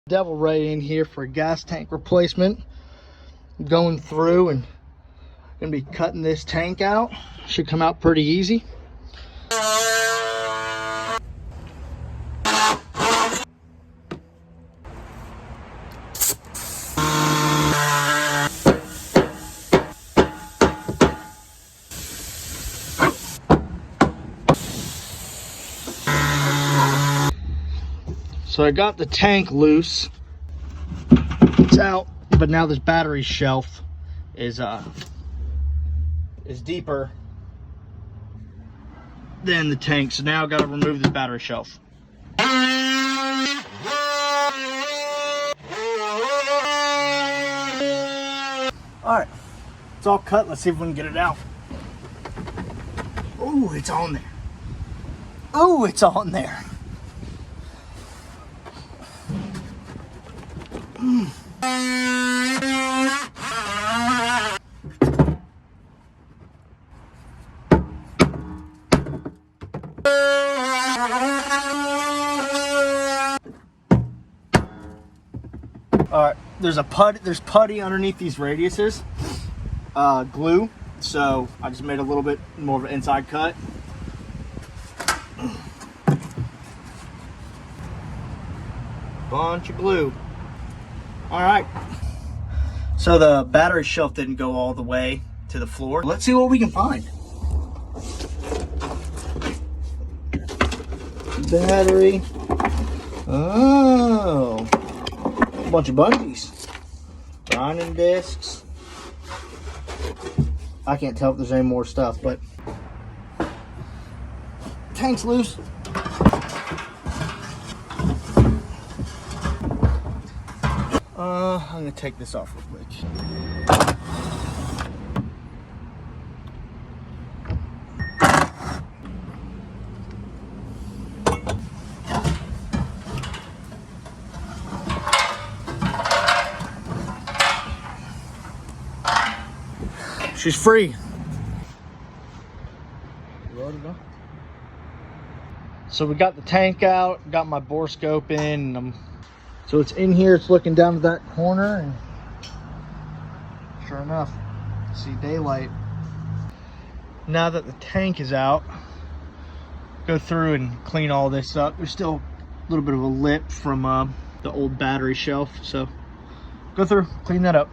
Devilray in here for a gas tank replacement. I'm going through and gonna be cutting this tank out. Should come out pretty easy. So I got the tank loose. It's out, but now this battery shelf is deeper than the tank. So now I've got to remove this battery shelf. Alright, it's all cut. Let's see if we can get it out. Oh, it's on there. Oh, it's on there. Alright, there's putty underneath these radiuses, glue, so I just made a little bit more of an inside cut. Bunch of glue. Alright, so the battery shelf didn't go all the way to the floor. Let's see what we can find. Battery. Oh, a bunch of bungees. Grinding discs. I can't tell if there's any more stuff, but tank's loose. I'm gonna take this off real quick. She's free. So we got the tank out, got my bore scope in, and so it's in here, it's looking down to that corner, and sure enough, see daylight. Now that the tank is out, go through and clean all this up. There's still a little bit of a lip from the old battery shelf, so go through, clean that up.